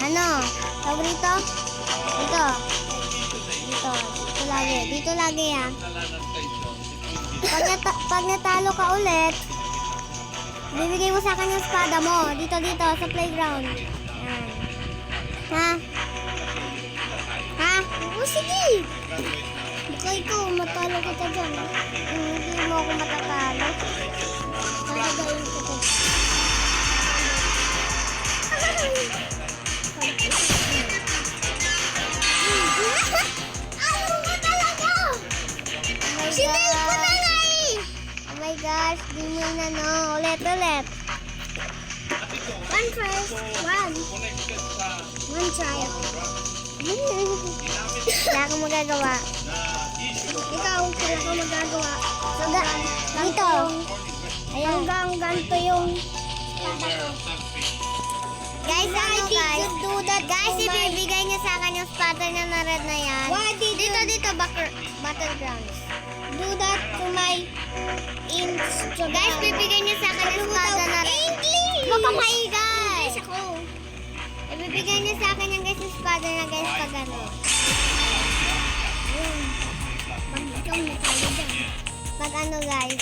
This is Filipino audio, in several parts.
Ano? Tawag dito? Dito. Dito. Dito lagi. Dito lagi ha. Pag natalo ka ulit, bibigay mo sa akin yung espada mo. Dito, sa playground. Yan. Ha? Ha? O sige. Baka ikaw, matalo kita dyan. Hindi mo ako matatalo. Magagayin kita. Ayaw mo talaga! Sinil ko na nga eh! Oh my gosh, di mo na no. Ulit. One first. One try. Wala akong magagawa. Ikaw, wala akong magagawa. Dito. Hanggang ganito yung guys, guys, ibibigay niya sa akin yung splatter niya na red na yan. Dito, battlegrounds. Do that to my Instagram. Guys, bibigay niya sa akin yung splatter na red. English! Huwag kang maingay! English ako. Ibibigay niya sa akin yung guys yung splatter na guys pag ano. Pag ikaw natalo dyan. Pag ano guys.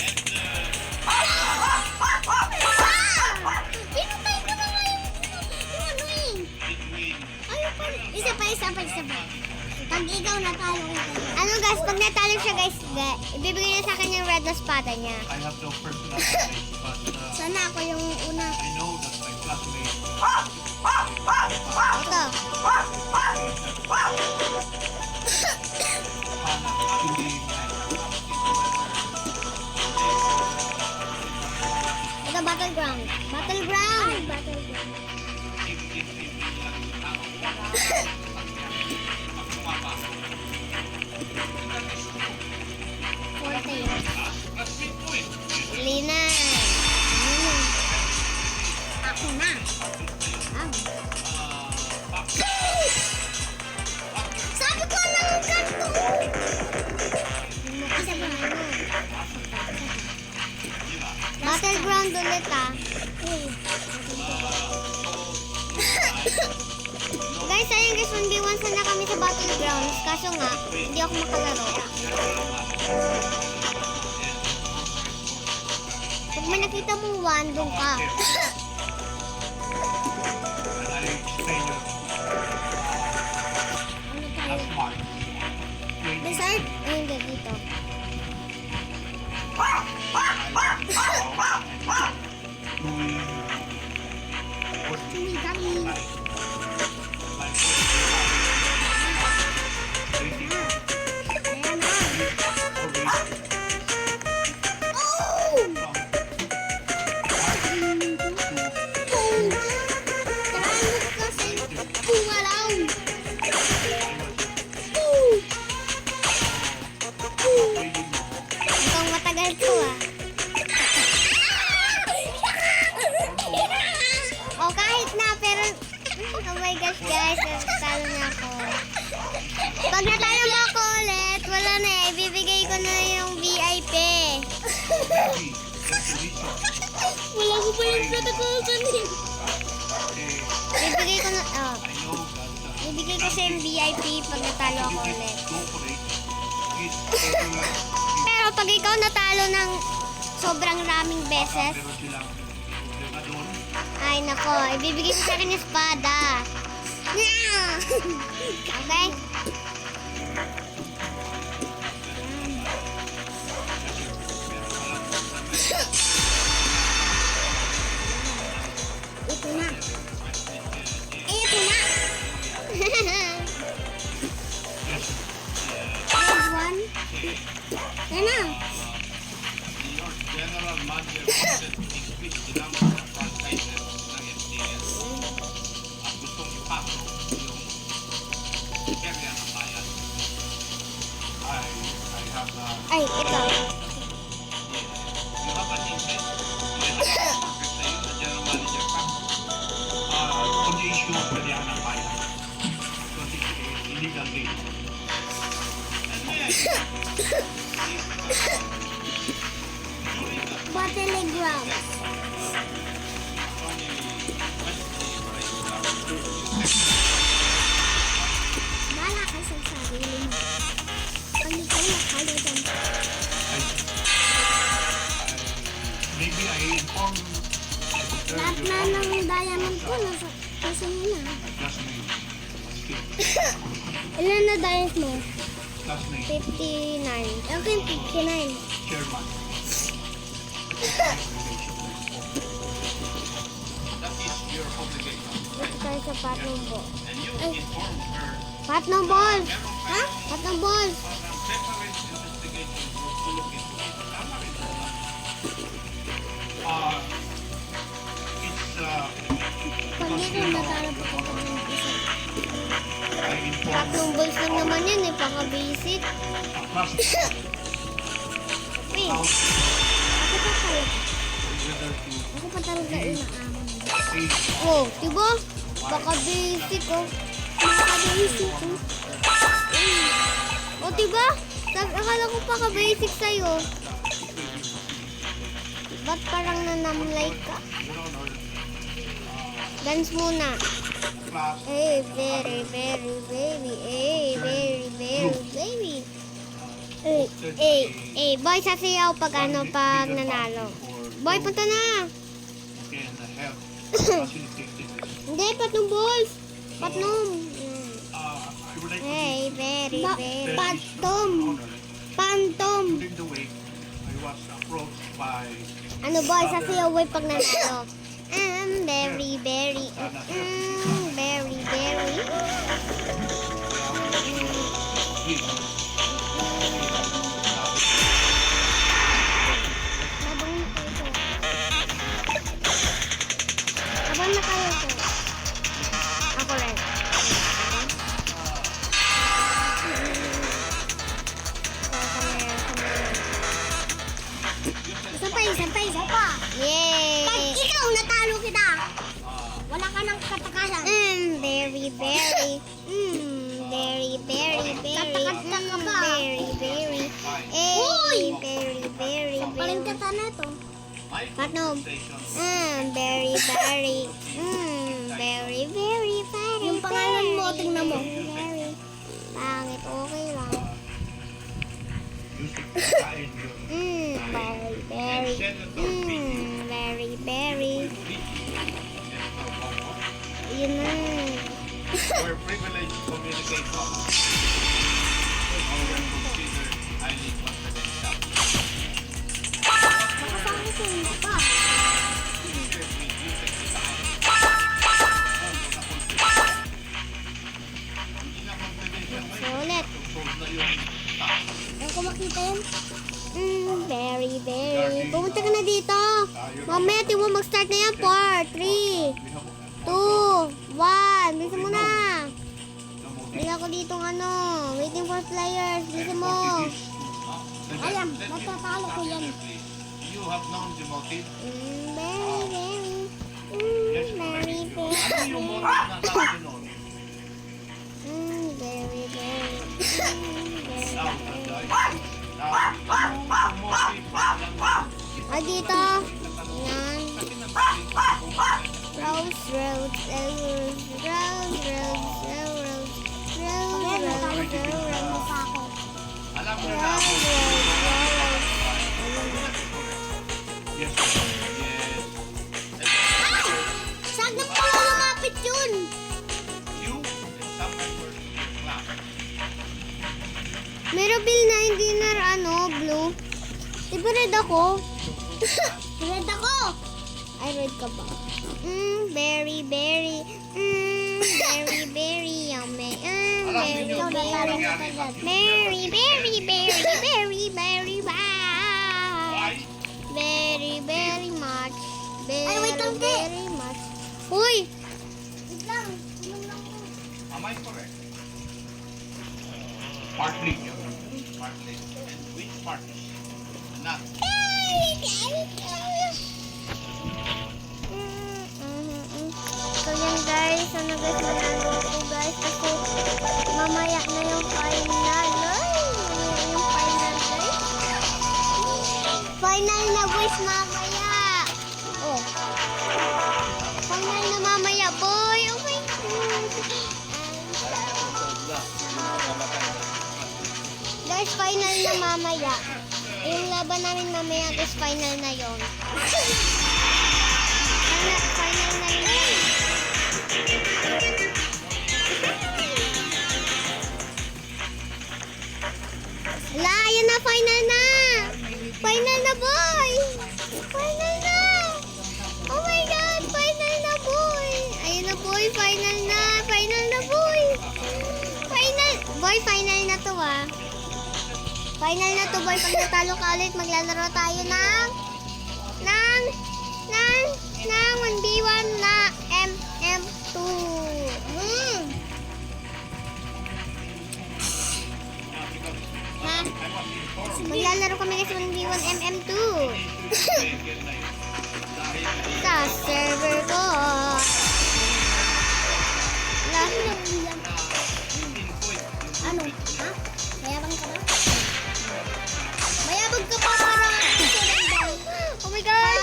Pinutay ko na nga yung ano eh. Ayaw pa. Isa pa. Pag ikaw natalo ko. Ano guys, pag natalo siya guys, ibibigay niya sa akin yung red na spada niya. I have no personality, but Sana ako yung una. I know that my classmates Ito. Ito, battleground. Lina. Ako na. Sabi ko lang ganito. Battleground ulit ah. Guys, ayun guys, 1v1 sana kami sa battlegrounds. Kaso nga, hindi ako makalaro. Pag may nakita mong 1, doon ka. Ano tayo? Desert? Ay, hindi, dito. Oh, kahit na, pero oh my gosh guys, natalo na ako. Pag natalo mo ako ulit, wala na eh, ibibigay ko na yung VIP. Wala ko pa yung protocol kanina. Ibibigay ko na, ibibigay ko sa yung VIP pag natalo ako ulit. Pero pag ikaw natalo ng sobrang raming beses, ay nako, ibibigay ko sa akin yung espada. Okay? Ito na. One. Yan na. General Manager increase the number of franchises ng MTS at gustong ipasok yung area ng bayan. I have Ay, ito. you have an insight. Sa iyo, the General Manager ka. On the issue of area ng bayan. Because it's illegal game. Battlegrounds. Bilisan mo na. Classmate. Skip. Ilan na diet mo? Classmate. 59. Okay, 59. Chairman. That is your obligation. Dito tayo sa patong ball. And you inform her. Patong balls! Ha? Patong balls! Separate investigation group to look into it. Tama rin naman. Pag dito natalo pa ko ng isa. I inform Patong balls lang naman yan eh, paka-basic. class Wait, how ako pa talaga. whether to Ako pa talaga inaamon. pay Oh, diba? Baka basic oh. Baka basic oh. Oh, diba? Akala ko pa ka-basic sa'yo. Ba't parang nanamlay ka? Dance muna. class Hey, very, very, baby. Hey, very, very, baby. Boy, sasayaw pag pag nanalo. Boy, punta na. can help facilitate this. Hindi, patong balls. Patong. I would like to Hey, very, very. Patom. Pantom. During the week, I was approached by Ano boy, sasayaw boy pag nanalo. Very, very, very, very. Labang na kayo to. Labang na kayo to. Ako rin. Isa pa. Yay! Pag ikaw natalo kita, wala ka ng katakasan. Very, very. Very, very, very. Tatakata ka ba? Very, very. Uy! Very, very, very. Paling kata na to. Patnom. Very, very. Very, very, very. Yung pangalan mo, tingnan mo. Very. Pangit, okay lang. Very, very, very. Yun na. We're privileged to communicate on. Always consider highly confidential. Nakasama ko yung pa. Sulit. Ano ko makita yun? Very, very. Pumunta ka na dito. Mamaya, di mo mag-start na yan. 4, 3, 2, 1. Bisa mo na. Wala ko dito waiting for players. Bisa mo. Alam, matatalo ko yan. You have known the motive. Very, very. Very, Ano yung very. motive na tawag nun? Very, very. Now, ang motive lang Dito. Yan. Rose, rose, rose, rose, rose, rose, rose, rose, alam mo na ako. Yes, sir. Yes. Saan na pala lumapit yun? You and some members of your class. Meron bill na hindi na blue. Diba red ako? Red ako! Ay, red ka ba? Very, very. Very, very yummy. Alam niyo Very, po ang nangyari sa very, very, very, very, very bad. Why? Very, very much. Very, wait lang, te. very much. Uy! Wait lang. Am I correct? Partly. Partly. And which parties? Not. So yan guys, manalo ko guys kasi mamaya na yung final. Mamaya yung final guys. Final na boys mamaya. Oh. Final na mamaya boy. Oh my God. Guys, final na mamaya. Yung laban namin mamaya guys, final na yon. Final na yun. na, boy! Final na! Oh my God! Final na, boy! Ayun na, boy! Final na! Final na, boy! Final! Boy, final na to, ah. Final na to, boy. Pag natalo ka ulit, maglalaro tayo ng 1v1 na MM2. Ha? Maglalaro kami kasi 1v1 MM2. Sa server ko. Ano? Ha? Mayabang ka ba? Mayabang ka pa para oh my God!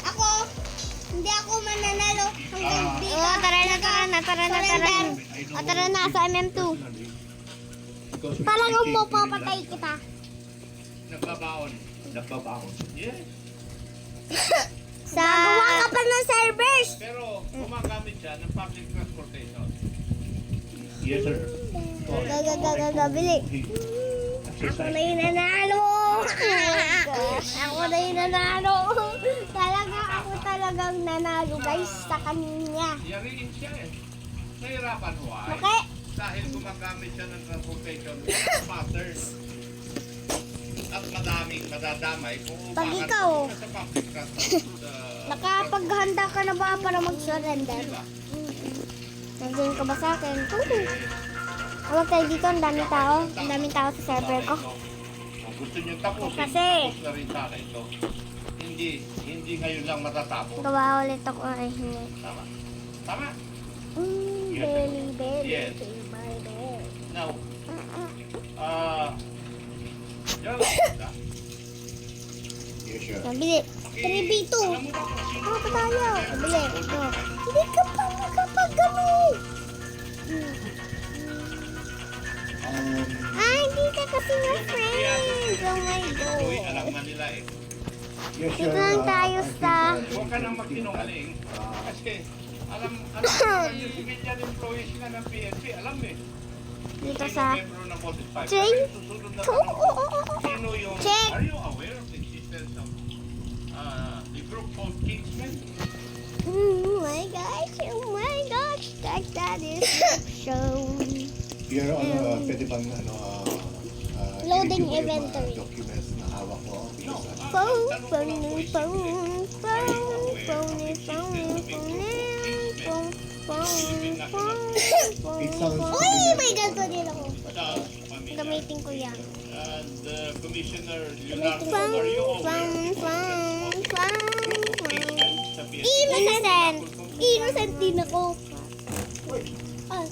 Ako, hindi ako mananalo hanggang di ka. Oh, tara na. O, tara na sa MM2. Talagang mo papatay kita. Nagbabaon. Yes. Gagawa ka pa ng servers. Pero gumagamit siya ng public transportation. Yes, sir. Bili. Ako na yung nanalo. Ako na yung nanalo. Ako talagang nanalo guys sa kanya. Yariin siya eh. Nahirapan ho ay. Okay? Dahil gumagamit siya ng transportation pattern. At madadamay kung Pag upakan ikaw, sa public transport. nakapaghanda ka na ba para mag-surrender? Diba? Nandiyan ka ba sa akin? Huwag tayo dito, ang daming tao. Ang daming tao sa server ko. Kung gusto niyo tapusin, Kasi- tapos na rin sa akin ito. Hindi ngayon lang matatapos. Gawa ulit ako. Ay, hindi. Tama. Tama. Belly. Yes. Now, yan. Yes, sir. Nabili. 3v2. Alam mo ba kung sino? Ano pa tayo? Nabili. Hindi ka pa nakapag-gamit. Ay, hindi ka kasi na friends. Oh my Uy, God. alam na nila eh. Dito lang tayo sa... Huwag ka nang magsinungaling. Kasi, alam yung civilian employees nga ng PNP, alam eh. Dito Sino sa... membro ng Boston Five? Check. Susunod na tanong ko, sino yung... Check. Are you aware of the existence of the group called Kingsmen? Oh my gosh. That is show. Pero pwede bang Loading i-review ko yung mga inventory. documents na hawak ko? No. Uy, may ganito din ako. Gamitin Gamitin ko yan. The Commissioner Leonardo, Fun, are you aware fun, of fun, the Kingsmen sa PNP? Innocent. Innocent din ako. Ah,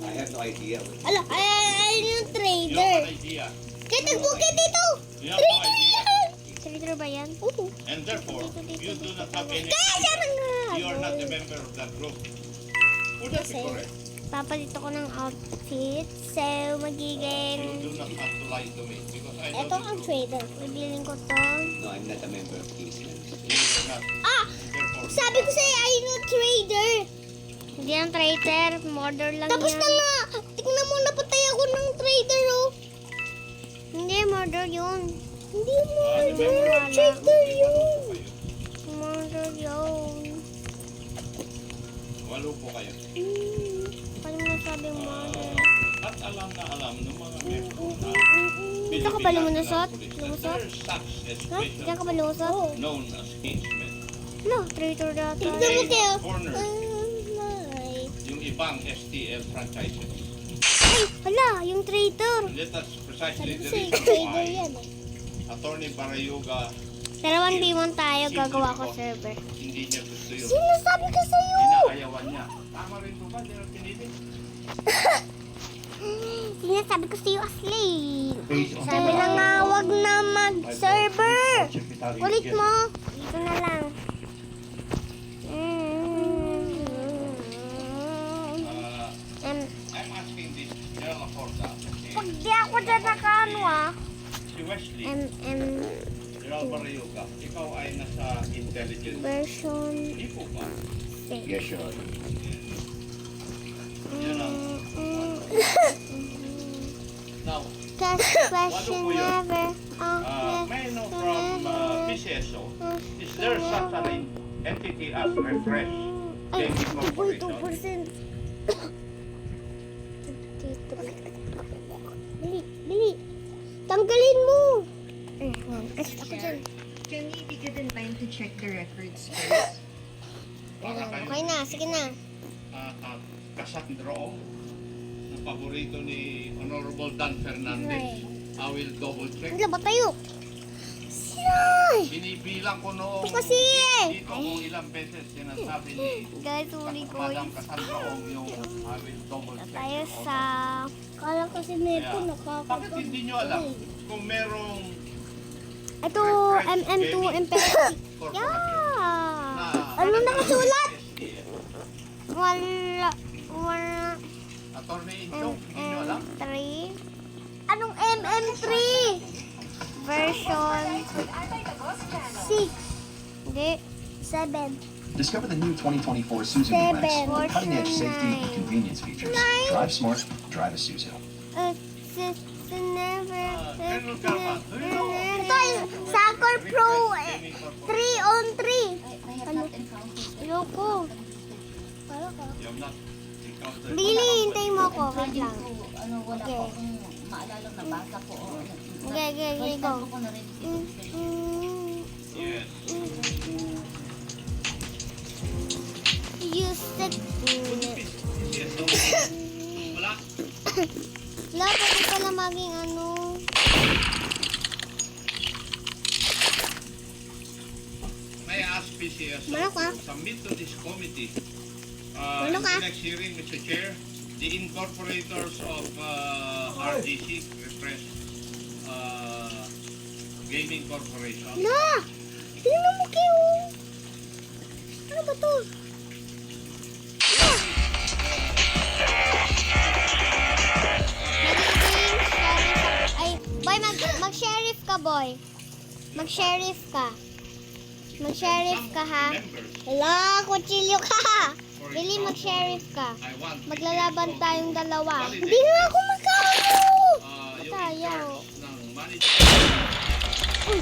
I have no idea. ala, ay, yung You have trader. an idea. Kaya tagbukit dito. You have no idea. Trader ba yan? Oo. And therefore, you do not have any Kaya siya na nga. You are not a member of that group. Would that be Kasi- correct? Papalit ako ng outfit. So, You magiging... do not have to lie to me because I know Ito the ang truth. trader. Bibilin ko to. No, I'm not a member of Kingsman. You are not. Ah! Therefore, Sabi ko sa'yo, ay no trader. Hindi ang trader. Murder lang Tapos yan. Tapos na nga. Tingnan mo, napatay ako ng trader, oh. Hindi, murder yun. Hindi murder. Trader yun. Murder yun. walo po kayo. Paano mo nasabing murder? At alam na alam ng mga membro na Dito ka ba lumusot? Philippine Lumusot? National Police that there's such a Ha? special Diyan ka ba lumusot? known as Kingsmen. No, traitor data. Tignan mo kayo. Corner. Ay, Yung ibang STL franchises. hala, yung traitor. And that's precisely the Kasi reason trader why yan. Attorney Barayuga Pero 1v1 tayo, gagawa ko server. hindi niya gusto yun. Sinasabi ko sa'yo! Inaayawan niya. Tama rin po ba? Hindi na pinili. Sinasabi ko sa'yo, Aslay. Based on Sabi na nga, wag na mag-server. Secretary Ulit Yes. mo. Dito na lang. I'm asking this General Horta. Pag di ako dyan nakaano Si Wesley, MM General Barayuga, ikaw ay nasa intelligence. version Hindi po ba? 6. Yes, sir. Yun ang. Now, question never. May I know from PCSO, is there such an entity as Refresh Gaming Corporation? 2%. Dali. Tanggalin mo. Ako dyan. Can we be given time to check the records first? Para kayo Okay na, sige na. Cassandro, na paborito ni Honorable Dan Fernandez. I will double check. Ano ba tayo? Siyay! Binibilang ko noong Ito kasi eh. dito kung ilang beses sinasabi ni Guys, uli ko. Madam Cassandra yung I will double check. Tayo your sa... Kala kasi neto Kaya, bakit hindi nyo alam kung merong Ito, MM2 MPS. corporation Yeah! na Ano nakasulat? SDF? Wala. Attorney Inchong, hindi nyo alam? MM3. Anong MM3? Version 6. Hindi. 7. Discover the new 2024 Suzuki Seven. Lex with cutting-edge Fortune safety and nine. convenience features. Nine. Drive smart, drive a Suzuki. Colonel Calvan, do you know? Ito yung Sakor Pro Gaming 3 on 3. Ano? Ayoko. You have not encountered. Bili, hintay mo ako. Wait lang. Ano, wala Okay. ko akong maalala na basa ko. Okay, go. Ko na rin Yes. Use it. Yes, no. Wala. Wala, pwede pala maging ano. May I ask PCSO Ano ka? to submit to this committee Ano in ka? the next hearing, Mr. Chair, the incorporators of RGC, Refresh Gaming Corporation. Na! Tingnan mo kayo. Ano ba to? Boy, mag-sheriff ka, boy. Mag-sheriff ka. Mag-sheriff ka, ha? Members, Hala, kutsilyo ka. Bili, mag-sheriff ka. I want Maglalaban PCSO tayong to dalawa. validate, Hindi nga ako magkano. yung Tayaw. in-charge ng management. Uy!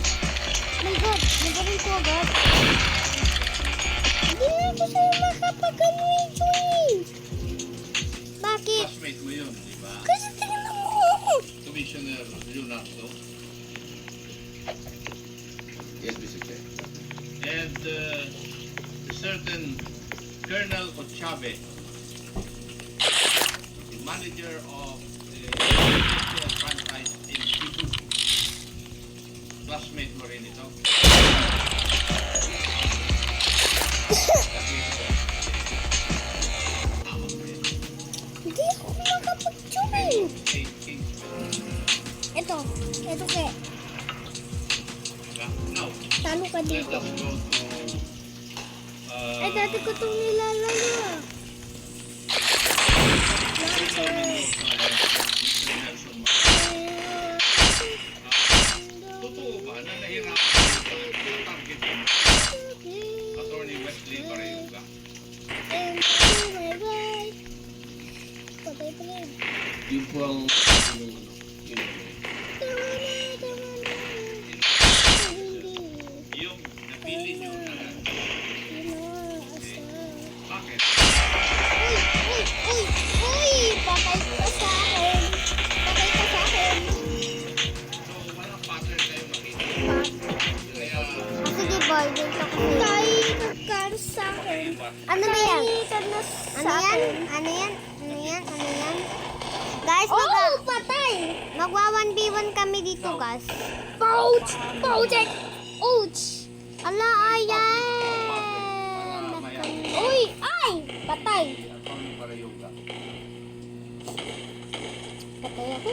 My God! Nagaling ko agad. Hindi na ako sa'yo makapagano ito eh. Bakit? Classmate mo yun, di ba? Kasi tingnan mo. Commissioner Leonardo. Yes, Mr. Chair. And a certain Colonel Ochave, the manager of the National franchise in Cebu. Classmate mo rin ito. Hindi ako makapag-join. Ito ke. Now, Talo ka let dito. us go to Ay, dati ko itong nilalaro. Totoo ba na nahirapan ka targetin Attorney Wesley Barayuga? Oh my God. Patay pa rin. Yung po ang Yung napili nyo na bakit? Uy! Patay ka sa akin. Patay ka sa akin. So, walang pattern kayo makita. Kaya, Sige boy, dito ko. Patay ka sa akin. Ano ba yan? Ano yan? Ano yan? Ano yan? Ano yan? Guys, patay! Magwa 1v1 kami dito, guys. Pouch! Pouch! Ouch! Ala, ayan! Uy! Ay! Patay! Attorney Barayuga. Patay ako.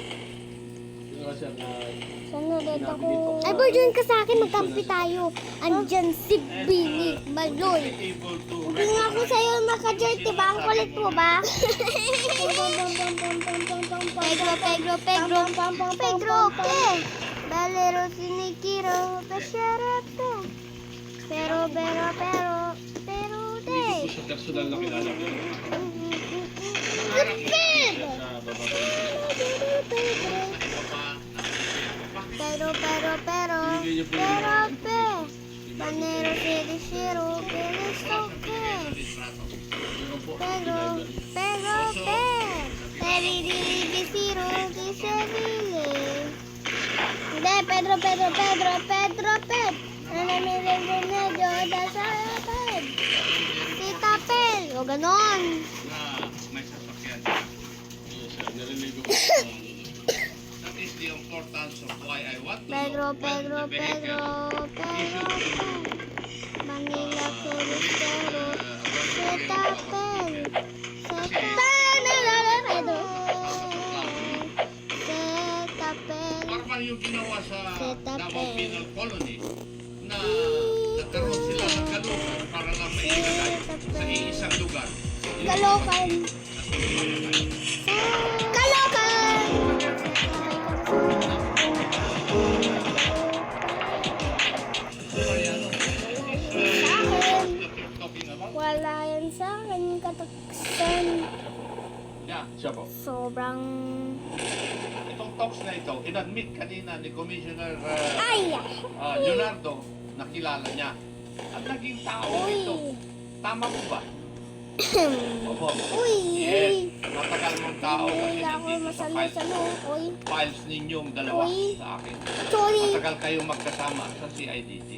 Saan na dito ako? Ay, boy, join ka sa akin. Magkampi tayo. Andyan si Billy Maloy. Able to Hindi nga ako sa'yo naka-join, diba? Ang kulit mo ba? Pedro, ke? Balero sinikiro, pesyerete. Pero, de. sa personal na kilala ko. Lupit! Sa babae. Sa iba pa, pero, Binigay niyo po yung pero, information. Panero, pero, it's okay. Meron po. Pero, Peririli, zero, disabili. Hindi, Pedro. Nanamilig din na Joda sa akin. Tita Pel. O, ganon. Na may sasakyan. Yes, sir. Narinig ko po. That is the importance of why I want to Pedro. know when the vehicle Manila, Turistero. Tita Pel. Parang yung ginawa sa Tita Davao Pel. Penal Colony na nagkaroon sila ng galukan para lang mailagay sa iisang lugar. Kalokan. Talking about? Wala yan sa akin kataksan. Yeah. Siya po. Sobrang... Itong talks na ito, inadmit kanina ni Commissioner Ay! Leonardo na kilala niya. At naging tao ito. Tama mo ba? Opo. Uy! Yes. Matagal mong tao kasi Hindi ako nandito sa masalo-salo. Uy! files ninyong dalawa Uy. sa akin. Sorry! Matagal kayong magkasama sa CIDG.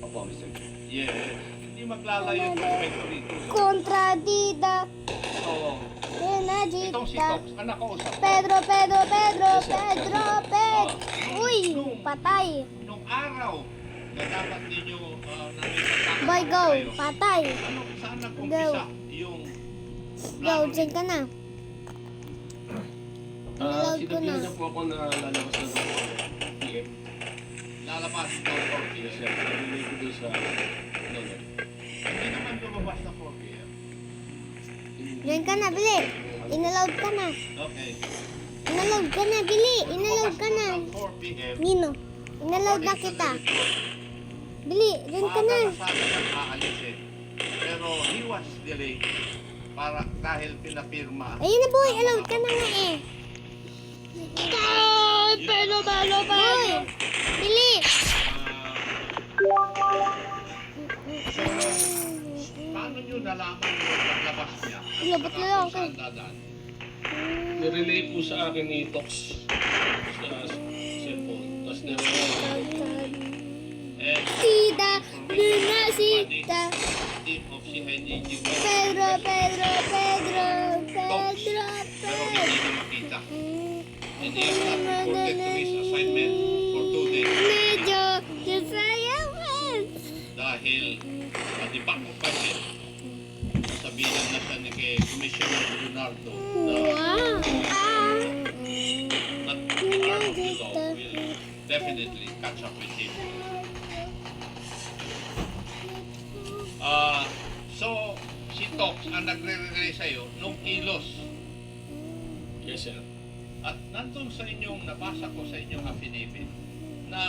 Opo, Mr. Chair. Yes. Hindi maglalayo yung prospekto rito. Kontradida! So, itong si Renadita! Tox, anak ko usap. Pedro! Uy! Nung Patay! araw na dapat ninyo namin pagkakasama Boy, go! kayo, Patay! saan nag-umpisa yung Go! Diyan ka na! Nalawag ko Sinabihan na. niya po ako na lalabas na ng PM. lalabas ng 4 Yes, p.m.? sir. Narinig ko doon sa... Ano, no. Hindi naman lumabas na 4 p.m. Diyan ka na, Bili! Inallowed ka na! Okay. Inallowed ka na, Bili! Inallowed ka na! Lumabas ng 4 p.m. Nino! Inallowed na kita! Bili! Diyan ka na! Maaga na sana siyang aalisin. Pero he was delayed dahil pinapirma. Ayun na, boy! Allowed ka na nga eh! Boy! Bili! Paano nyo nalaman yung paglabas niya? Labot na lang ako. Saan dadaan? Nirelay po sa akin ni Tox sa cellphone. Tapos And Sita! Lunasita! team of CIDG Pedro! pero hindi nyo makita. And he has not reported to his assignment for 2 days. Medyo disayawin! Dahil di ba ko pa siya sabihan na siya ni kay Commissioner Leonardo na Wow! that the arm of the law will definitely catch up with him. So, si Tox ang nagre-relay sa'yo nung kilos. Yes, sir. At nandun sa inyong, nabasa ko sa inyong affidavit na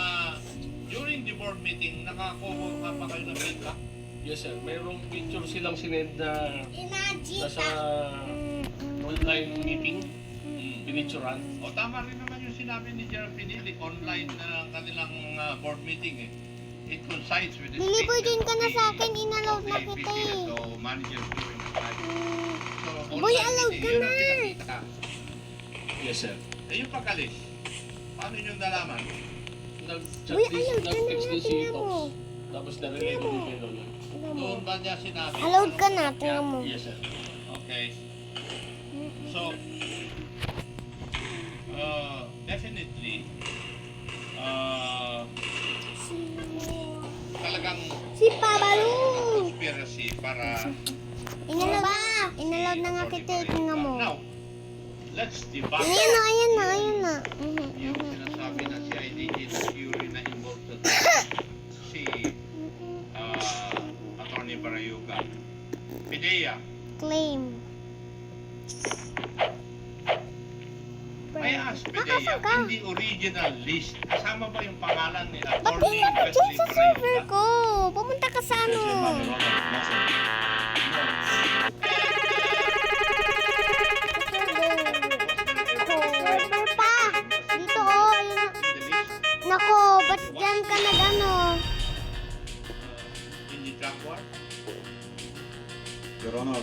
during the board meeting, nakakuha ka pa kayo ng feedback. Yes, sir. Mayroong picture silang sinend na nasa Inajita! online meeting. Pinicturan. O tama rin naman yung sinabi ni Gerald Pinili, online na ang kanilang board meeting eh. It coincides with the Bili, boy, dyan ka na sa akin. of Inallowed the na kita president eh. o manager during the time. So, Boy, online allowed meeting, ka yun na. ang pinakita. Yes, sir. Eh yung pag-alis, paano nyo nalaman? Nag-chat Uy, din, allowed ka na, nag-text din si tingnan Tox. mo. Tapos narinig ko din kay Lola. Doon ba niya sinabi? Allowed ka na, tingnan mo. Yes, sir. Okay. So, definitely, talagang Si Pabalu! conspiracy para Inallowed na nga kita, tingnan mo. Now, let's debunk Ayan na. yung sinasabi na si IDG na theory na involved sa si Atty. Barayuga. Pidea, Claim. may ask Pidea, Nakasaan ka? in the original list, kasama ba yung pangalan ni Ba't Atty. di ka dyan sa server ko? Pumunta ka sa ano? Server pa! Dito oh, ayun na. In the list? Your Honor,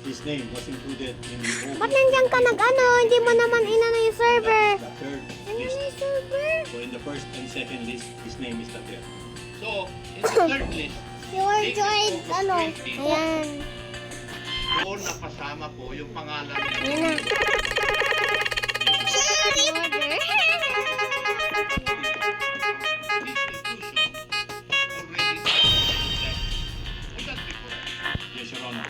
his name was included in the Ba't nandiyan ka nag-ano? Hindi mo naman inano yung server. The third Ano list. yung server? So in the first and second list, his name is not there. So, in the third list, Your joint, ano? Ayan. doon nakasama po yung pangalan niya. Ayan na. Order. Yes, Your Honor.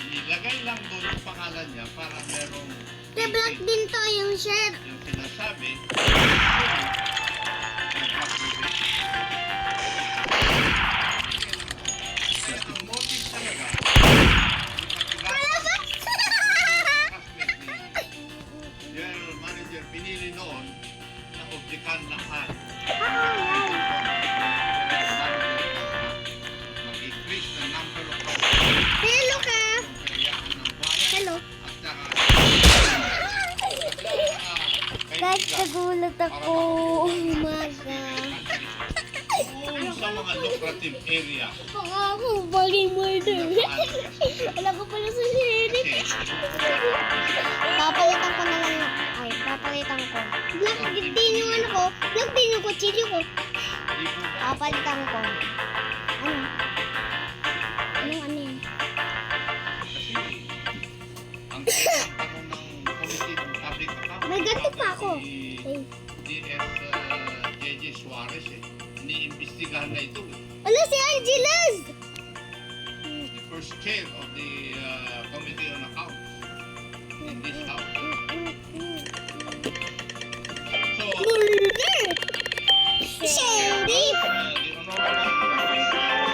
Nilagay lang doon yung pangalan niya para merong Black din to yung shirt. yung sinasabi. Ang motive talaga, General Manager pinili noon na oblikan lahat. Mag-increase the number of Hello ka. kayaan ng bayan Hello. at saka Guys, nagulat ako. Umaga. kung sa mga lucrative area. Baka ako bagay murder. Alam ko pala sa sheriff. Papalitan ko na lang. Ay, papalitan ko. Black din yung ano ko. Black din yung kutsilyo ko. Papalitan ko. Ano? Ano yun? Kasi ang tanong ng Committee on Public Accounts, May ganito pa ako. si Ay. JJ Suarez iniimbestigahan na ito. Ano si Angeles? The first chair of the Committee on Accounts in this house. So, Murder! Sheriff! the Honorable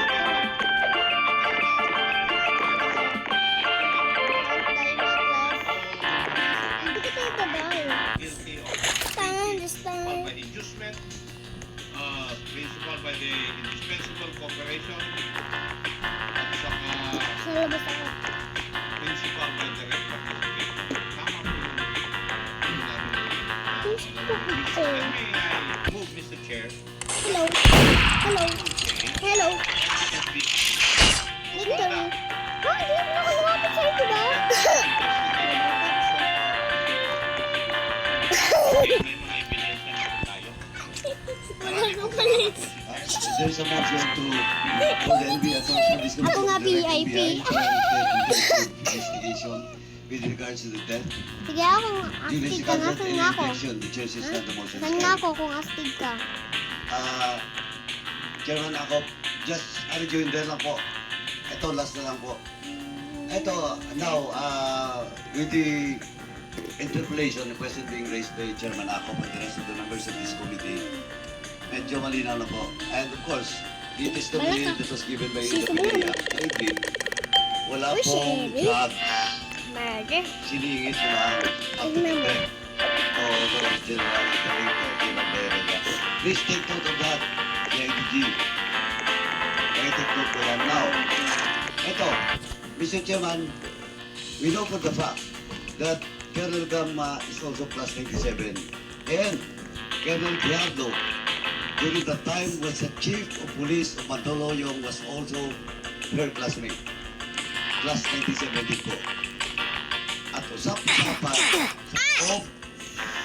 Hindi ko tayo tabay. guilty of Stand, principal stand. by inducement, principal by the indispensable cooperation, at saka Sa labas ako. principal by direct participation. Tama po Who's yun. pupito? Let me move, Mr. Chair. Hello. Hello. Hello. Victor. Ah, hindi mo ako lumapit sa'yo, diba? May mga ebidensya na tayo. Wala kang palit. There's a motion to for the NBI for this Ako nga, committee, VIP. NBI, to undertake investigation with regards to the death. Sige ako, During astig the ka. conduct Nasaan and nga ako? infection, the chair says that the motion is Saan nga carried. ako kung astig ka? Chairman, ako, just rejoinder lang po. Ito, last na lang po. Ito, now, with the interpellation, the question being raised by Chairman Ako and the rest of the members of this committee, medyo malinaw na po. And of course, the testimony Malaka. that was given by Si the Samuel. David, wala Uy, pong Sherry. drugs. Murder. Siningit lang ang Remember. o the General Director, General Berega. Please take note of that, the IDG. Take note of that now. Ito, Mr. Chairman, we know for the fact that Colonel Gamma is also plus 97 and Colonel Biardo during the time was the Chief of Police of Mandaluyong was also her classmate. Class 97 din po. At usap-usapan sa loob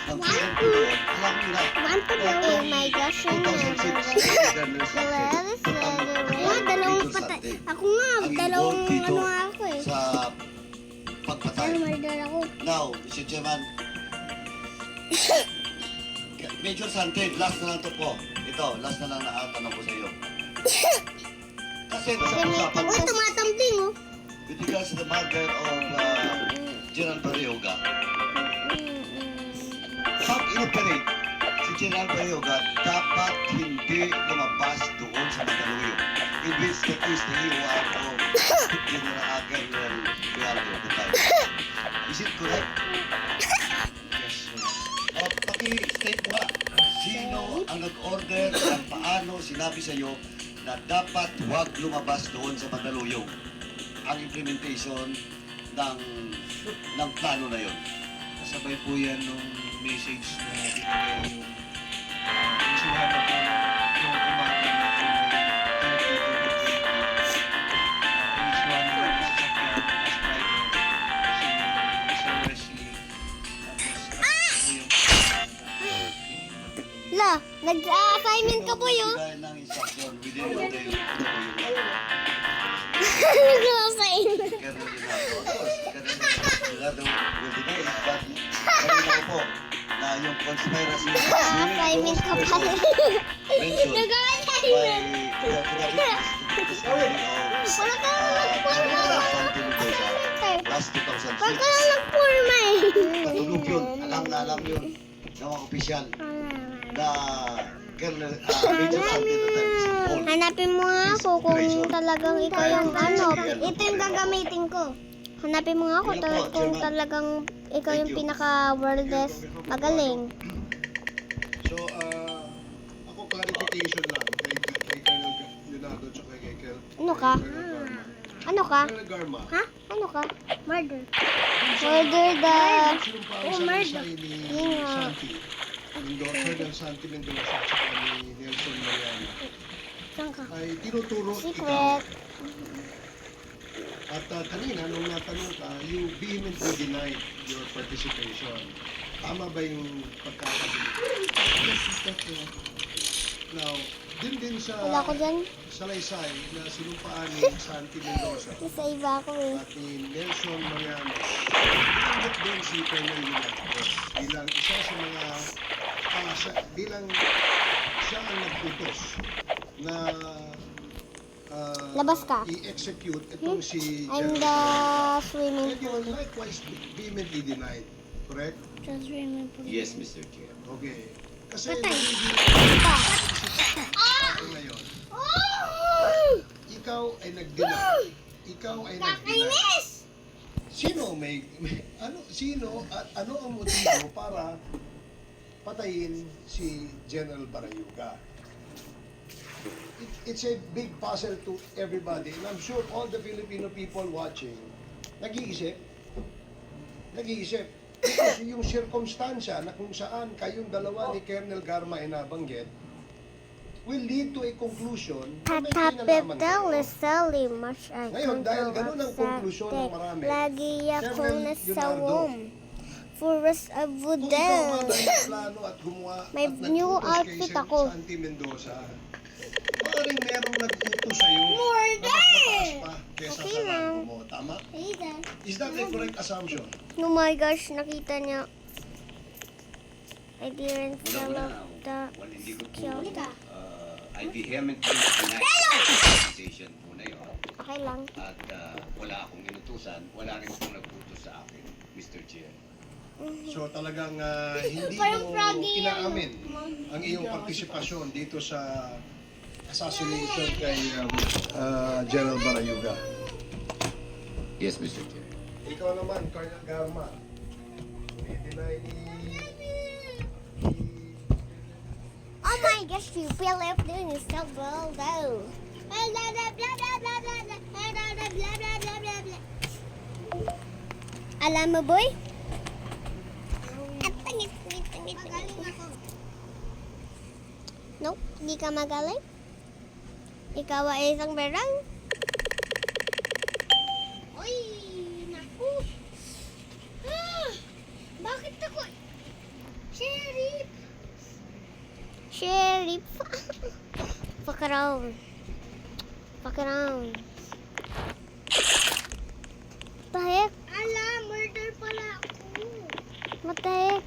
ng PNPO, alam niyo na, Want to blow in my gosh, yun na. 2006 Dalawang patay. Ako nga, Ang dalawang involved dito ano nga ako eh. sa pagpatay. Ano, murder ako. Now, Mr. Chairman, Major Santin, last na lang to po. Ito, last na lang nakatanong ko sa iyo. Kasi sa usapan Uy, tumatambling oh. with regards to the murder of General Barrioga, pag inoperate si General Barrioga, dapat hindi lumabas doon sa Mandaluyong. In which that is the EOR of General Colonel Bialdo at the time. Is it correct? Yes, sir. Paki-state mo nga, sino ang nag-order at paano sinabi sa iyo na dapat huwag lumabas doon sa Mandaluyong ang implementation ng plano na yon. Kasabay po yan nung message na ibigay yung isuhan na po nung umaga na po may Nag-assignment ka po yun. Dahil ng instruction within one day, Nag-assignment. Delgado will deny it, but kanina po na yung conspiracy Nag-assignment ka pala. mentioned by Nag-assignment. the discovery Wala ka lang nagporma. last Wala ka lang 2006. nagporma eh. Natulog yun. Alam yun ng mga opisyal na Colonel Major Santi na time is involved. Hanapin mo nga ako kung talagang ikaw yung ano. Ito yung gagamitin ko. Hanapin mo nga ako kung talagang ikaw yung pinaka-worldest magaling. So, ako clarification lang kay Colonel Leonardo at kay Colonel Ano ka? Garma. Ano ka? Colonel Garma. Ha? Ano ka? Murder. Murder the... Sinumpang sa lisay ni Yun nga. Santi. Colonel Santi Mendoza at saka ni Nelson Mariano Saan ka? ay tinuturo ikaw. Secret. At kanina, nung natanong ka, you vehemently denied your participation. Tama ba yung pagkakasabi? Yes, Mr. Chair. Now, din sa Wala ko dyan. salaysay na sinumpaan ni Santi Mendoza Nasa iba ako eh. at ni Nelson Mariano, tinanggap din si Colonel Leonardo bilang isa sa mga bilang siya ang nagputos na Labas ka. i-execute itong si I'm General the Garma. swimming And you pool. likewise vehemently denied, correct? The swimming pool. Yes, Mr. Chair. Okay. Kasi Patay. nagiging Ah! ngayon, Oh! ikaw ay nag-deny. Ikaw ay nag-deny. Nakainis! Sino sino at ano ang motibo para patayin si General Barayuga? It's a big puzzle to everybody, and I'm sure all the Filipino people watching nag-iisip. Because yung circumstansya na kung saan kayong dalawa ni Colonel Garma ay nabanggit will lead to a conclusion na may kinalaman kayo. Tatapit mas ay Ngayon, dahil ganun ang konklusyon ng marami, lagi ako Colonel nasawom. Forest of Kung ikaw nga Woodell. may plano at gumawa May at new nagputos outfit kay ako. Santi Mendoza, maaaring merong nag-utos sa'yo na mas Murder! mataas pa kesa Okay sa lang. rango mo. Tama? Is that a correct assumption? Oh my gosh, nakita niya. I didn't sell the Well, hindi ko po, kill. I vehemently deny accusation po na yun. Okay lang. At wala akong inutusan, wala rin pong nagputos sa akin, Mr. Chair. So talagang hindi Parang mo froggy yan. inaamin ang iyong partisipasyon dito sa assassination kay General Barayuga. Yes, Mr. Chair. Ikaw naman, Colonel Garma, i-deny ni Oh my gosh, you feel left doing is so well though. Alam mo, boy? Magaling ako. Nope, hindi ka magaling. Ikaw ay isang berang. Oy, naku. Bakit ako? Sheriff. Sheriff. Fuck around. Fuck around. What the heck? Ala, murder pala ako. What the heck?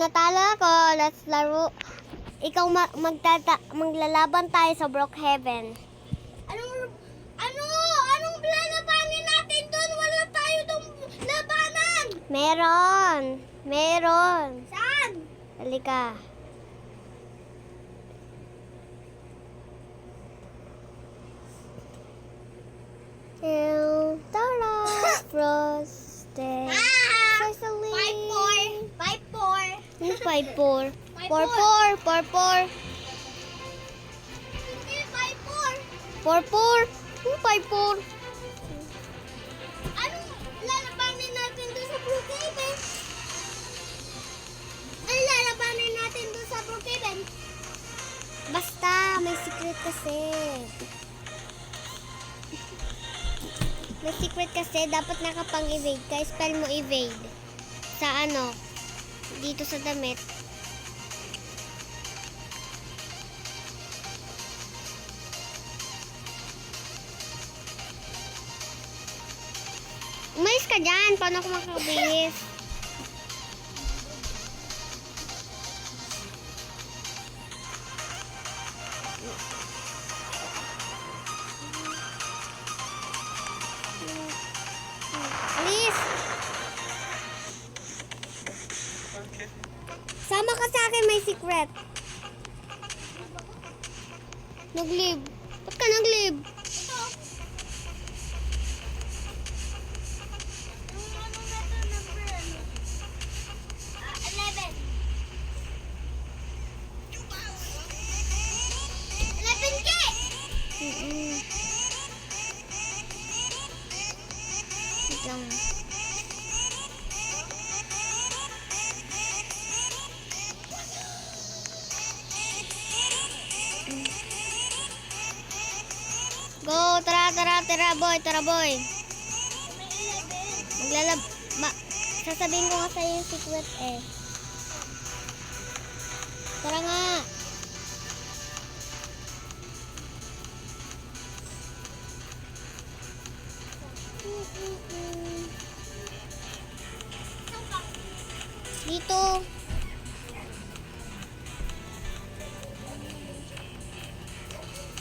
natalo ako. Let's laro. Ikaw maglalaban tayo sa Brookhaven. Anong lalabanin natin doon? Wala tayo doon labanan. Meron. Saan? Halika. Tara, Frosted. Sicily. 5-4. Yung 5-4. 4-4. Hindi, 5-4. 4-4. Yung 5-4. Anong lalabanin natin doon sa Brookhaven? Anong lalabanin natin doon sa Brookhaven? Basta, may secret kasi. May secret kasi, dapat nakapang-evade ka. Spell mo evade. Sa ano? Dito sa damit. Umalis ka dyan. Paano ako makakabilis? Alis! Sama ka sa akin, may secret. Nag-leave. Ba't ka nag-leave? Wait lang. Go, tara boy. Sasabihin ko nga sa'yo yung secret eh. Tara nga. Dito.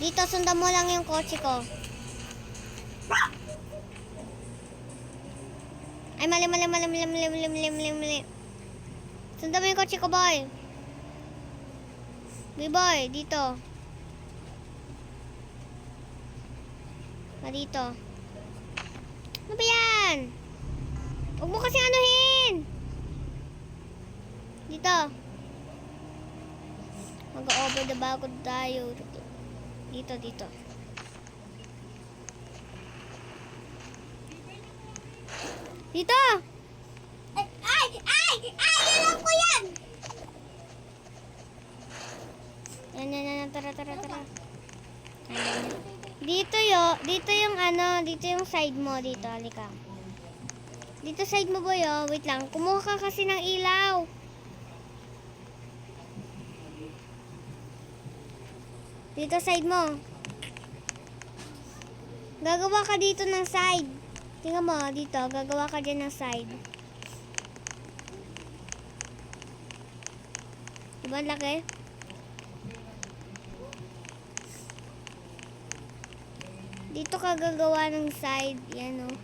Dito, sundan mo lang yung kotse ko. Ay, mali. Sundan mo yung kotse ko, boy. Boy, dito. Dito. Ano ba yan? Huwag mo kasi anuhin. Dito. Mag-over the bago tayo. Dito. Dito! Ay! Alam ko yan! Yan. Tara. Dito yung side mo. Dito, halika. Dito side mo, boy, oh. Wait lang. Kumuha ka kasi ng ilaw. Dito side mo. Gagawa ka dito ng side. Tingnan mo, dito. Gagawa ka dyan ng side. Diba laki? Dito ka gagawa ng side. Yan, oh.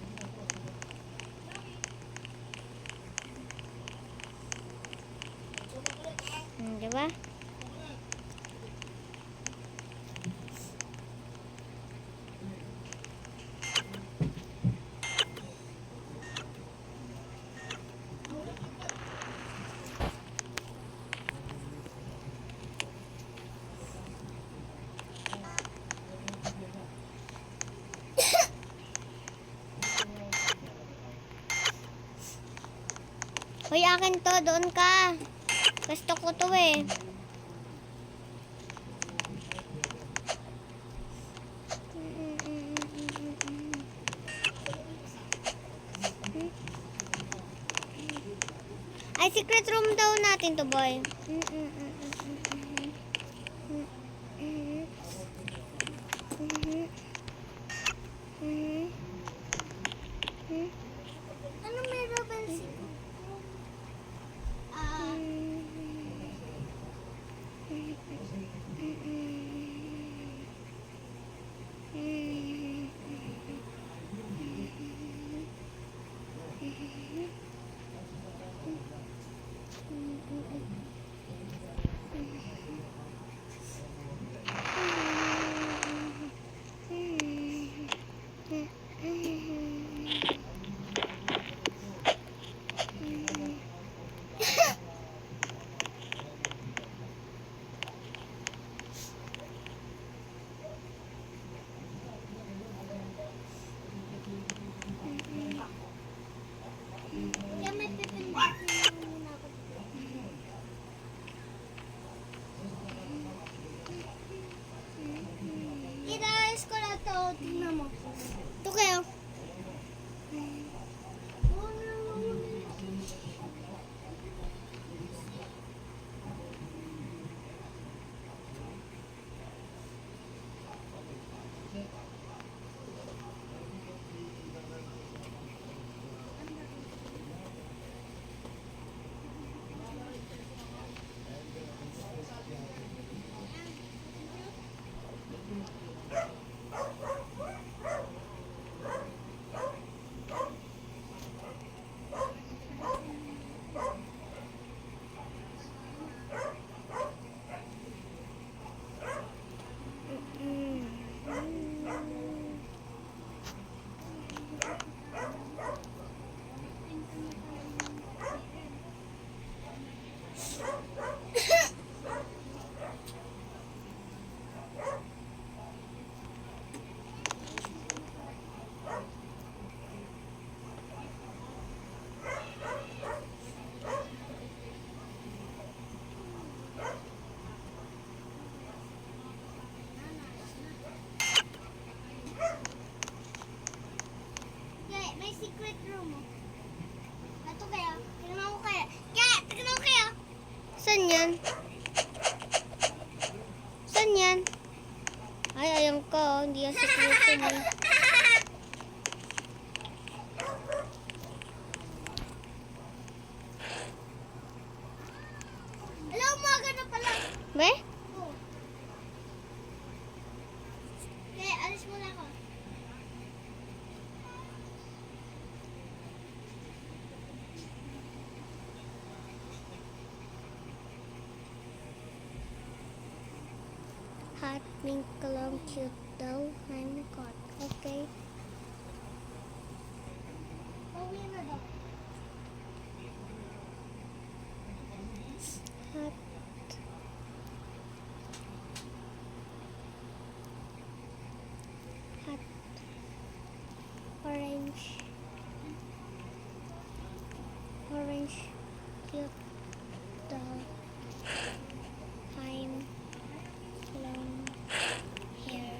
Diba? Hoy, akin to. Doon ka. Gusto ko to eh. Ay, secret room daw natin to, boy. Ano may Robin? secret room. Ito kaya? Tingnan ko kaya. Tingnan ko kaya. Saan yan? Saan yan? Ay, ayun ko. Hindi yan secret room. Alam, umaga na pala. Be? Oo. Okay, alis muna ako. Hot pink lang cute daw. I'm caught. Okay. Pauwi na daw. Hot. Hot. Orange. Orange. Cute daw. I'm long hair.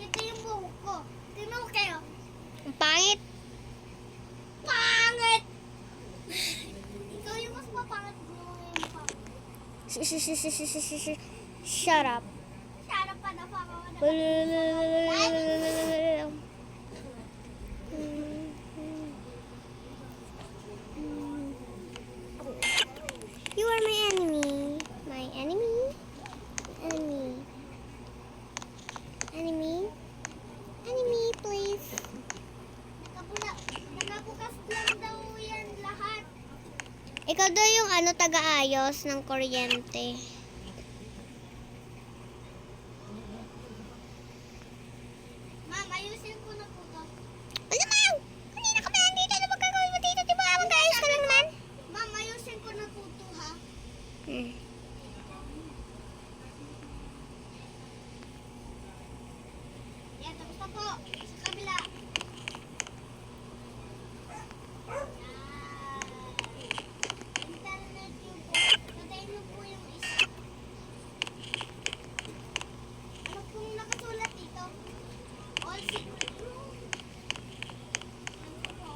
Ito yung buhok ko. Tingnan ko kayo. Ang pangit. Pangit! Ikaw yung mas mapangit mo yung mukha ko. Shut up. Shut up pa na pa. You are my enemy. My enemy. Enemy. Enemy? Enemy, please. Nakabukas lang daw yan lahat. Ikaw daw yung taga-ayos ng kuryente. Ma'am, ayusin ko na po to. Ano, ma'am? Kanina ka ba nandito? Ano magkagawin mo dito? Di ba mag-ayos ka lang naman? Ma'am, ayusin ko na po to, ha? Yan, tapos na po. Sa kabila. Internet yung po. Patayin mo po yung isa. Ano pong nakasulat dito? All secret room. Ano po?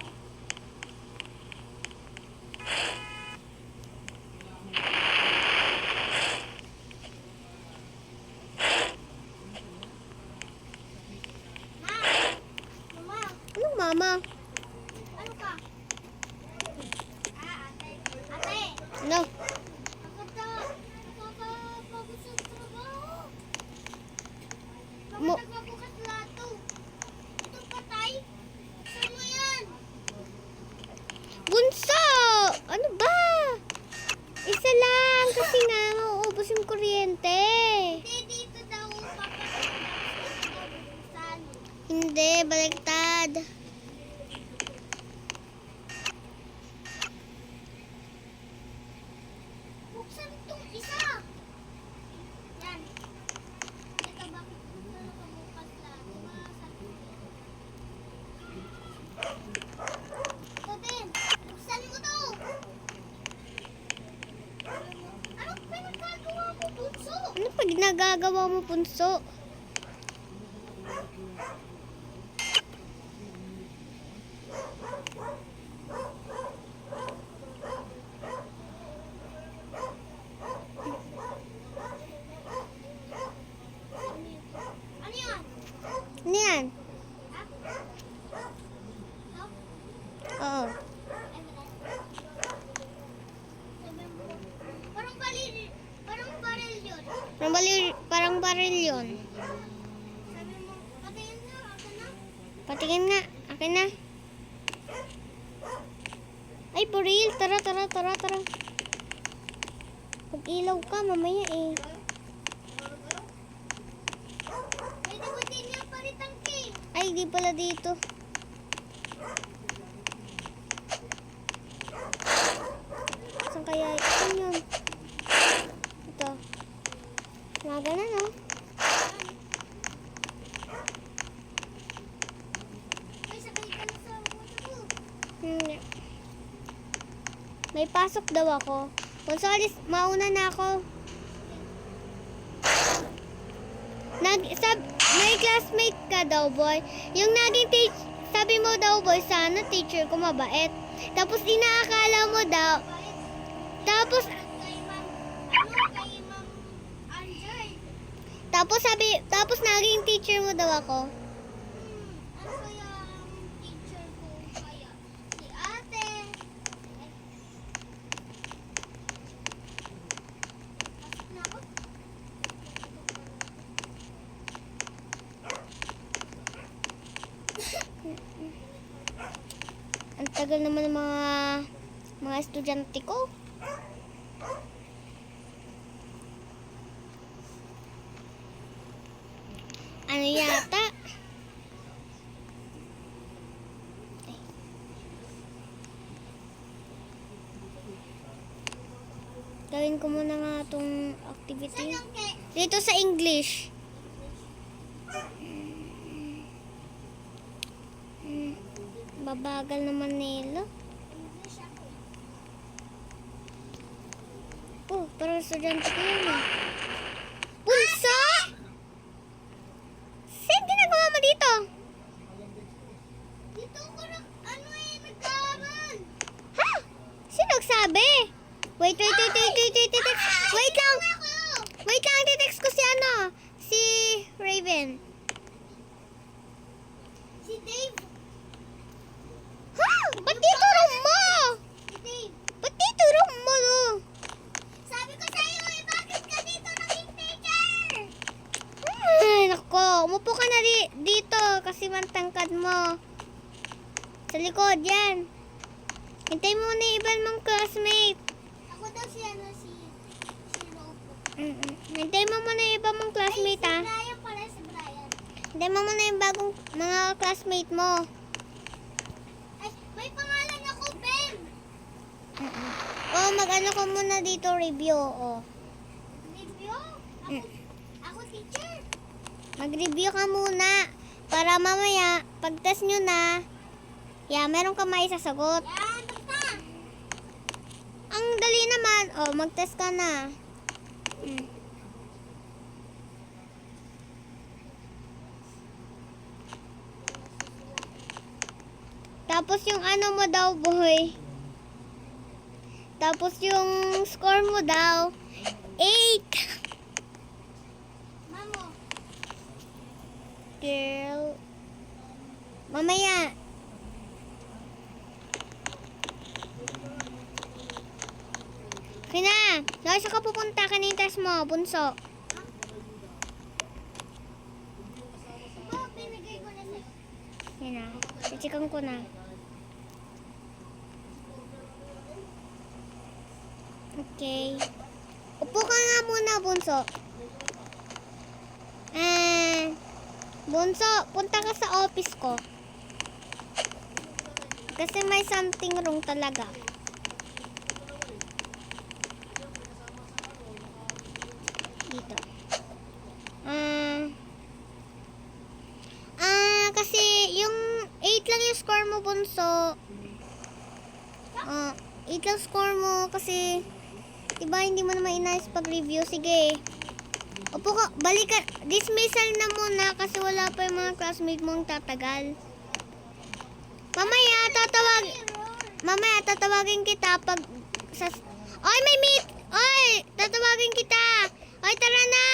Mama. Anong mama? Ano ka? Ate. Ate. No. Nakakapagod sa trabaho. Mo- Bakit nagpabukas plato? Ito patay? Saan mo yan? Bunso! Ano ba? Isa lang kasi nga mauubos yung kuryente. Hindi, dito daw. Papasok. Hindi, baliktad. Buksan itong isa. Yan. Ito, bakit gusto na pabukas plato? Masabi. Ito din. Buksan mo to. Ano pinagkagawa mo, Bunso? Ano pag nagagawa mo, punso? Ano yan? Ano yan? Ha? No? Oo. Parang baril yun. Parang baril yun. Sabi mo, patayin na. Patingin nga. Akin na. Ay, for real. Tara. Pag-ilaw ka, mamaya eh. Ay, di pala dito. Saan kaya? Saan yun? Ito. Naga na, no? Hindi. May pasok daw ako. Gonzales, mauna na ako. May classmate ka daw, boy. Yung naging sabi mo daw, boy, sana teacher ko mabait. Tapos inaakala mo daw. Tapos naging teacher mo daw ako. Ano kaya ang teacher ko? Kaya si ate. Pasok na ako. Ang tagal naman ng mga estudyante ko. Ano yata? Ay. Gawin ko muna nga itong activity. Dito sa English. Babagal naman nila. Oh, parang estudyante ko yun eh. Bunso! Saan ginagawa mo dito? Dito ko na, nagkaroon. Ha? Sino nagsabi? Wait lang. Wait lang, titext ko si Raven. Si Dave. Ha? Ba't dito room mo? Si Dave. Ba't dito room mo? Sabi ko sa'yo bakit ka dito naging teacher? Ay, nako. Umupo ka na dito kasi mantangkad mo. Sa likod, yan. Hintay mo na yung iba mong classmate. Ako daw si Rocco. Hintay mo muna yung iba mong classmate, Si ha? Brian pala, si Brian. Hintay mo muna yung bagong mga classmate mo. Ay, may pangalan ako, Ben. Oh, mag-ano ko muna dito, review, oh. Review? Ako teacher. Mag-review ka muna para mamaya, pag-test nyo na, meron ka may sasagot. Yan, basta. Ang dali naman, oh, mag-test ka na. Tapos yung ano mo daw, boy. Tapos yung score mo daw, 8. Mamo. Girl. Mamaya. Kina, saan ka pupunta? Kanina test mo, bunso. Ba, binigay ko na sa'yo. Yan na. Chichikan ko na. Okay. Upo ka nga muna, bunso. Bunso, punta ka sa office ko. Kasi may something wrong talaga. Dito. Kasi yung 8 lang yung score mo, bunso. 8 lang score mo kasi diba hindi mo naman inayos pag-review. Sige. Upo ka, balik ka. Dismissal na muna kasi wala pa yung mga classmate mong tatagal. Mamaya tatawagin kita pag Oy, may meet! Oy, tatawagin kita! Oy, tara na!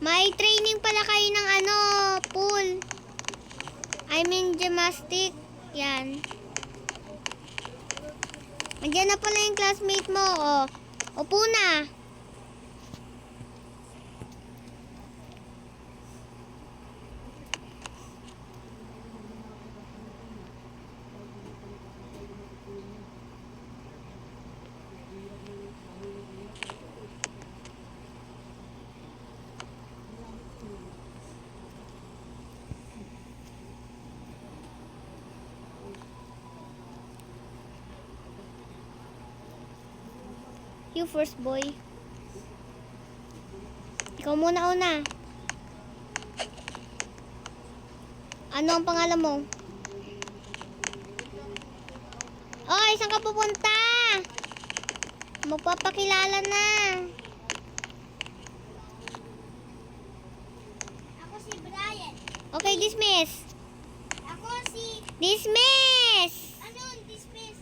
May training pala kayo ng pool. I mean gymnastic. Yan. Andiyan na pala yung classmate mo, oh. Upo na. You first, boy. Ikaw muna una. Ano ang pangalan mo? Oy, saan ka pupunta? Magpapakilala na. Ako si Brian. Okay, dismiss. Ako si... Dismiss! Ano? Dismiss.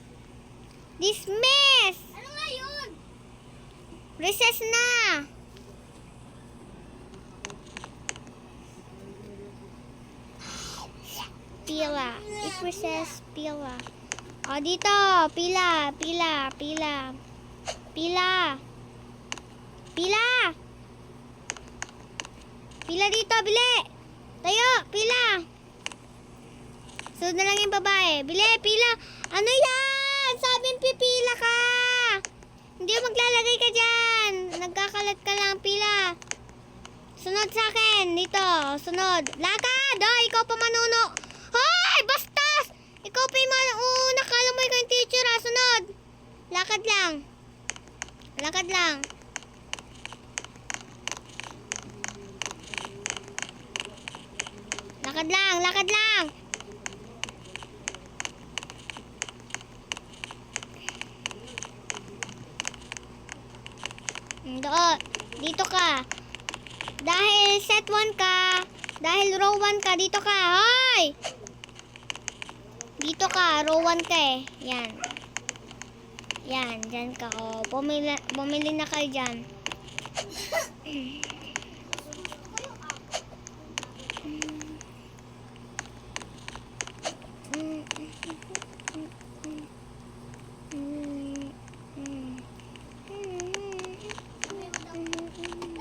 Dismiss! Ano nga yun? Recess na! Pila. It's recess. Pila. O, dito. Pila. Pila. Pila. Pila. Pila. Pila dito. Bili. Tayo. Pila. Sunod na lang yung babae. Bili. Pila. Ano yan? Sabing pipila ka. Hindi maglalagay ka dyan. Nagkakalat ka lang. Pila. Sunod sa akin. Dito. Sunod. Lakad. O, ikaw pa manuno. Hoy! Bastos! Ikaw pa yung una. Kala mo ikaw yung teacher ha. Sunod. Lakad lang. Lakad lang. Lakad lang. Lakad lang. Doon. Dito ka. Dahil set 1 ka. Dahil row 1 ka. Dito ka. Hoy! Dito ka. Row 1 ka eh. Yan. Yan. Dyan ka. O, bumili na kayo dyan.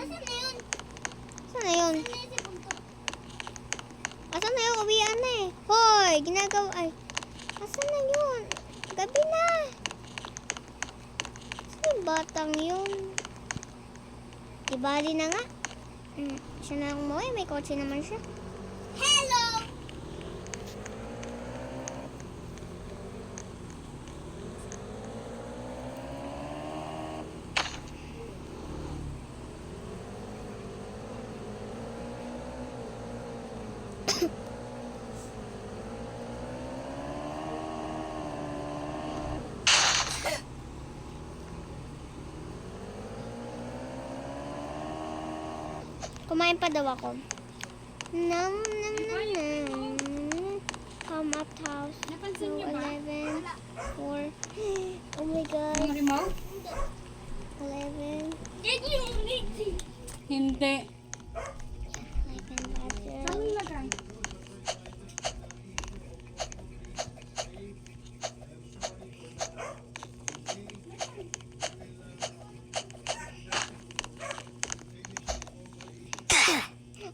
Nasaan na yun? Saan na yun? Nasaan na yun si Bunto? Asan na yung uwian na eh? Hoy! Ginagawa. Ay. Asan na yun? Gabi na. Saan yung batang yun? Ibali na nga. Siya na lang umuwi. May kotse naman siya. Hello! Kumain pa daw ako. Nam, nam, nam, nam. Come up house. Napansin niyo 11, ba? 4. Oh my God. Yung remote? 11. Yan yung meeting. Hindi. 11 bathroom. Saan nilagay?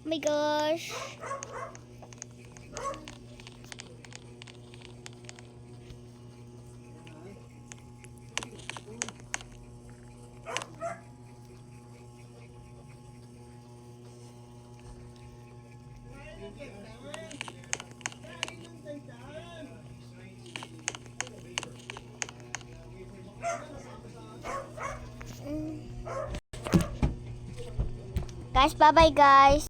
Oh my gosh. Guys, bye-bye guys.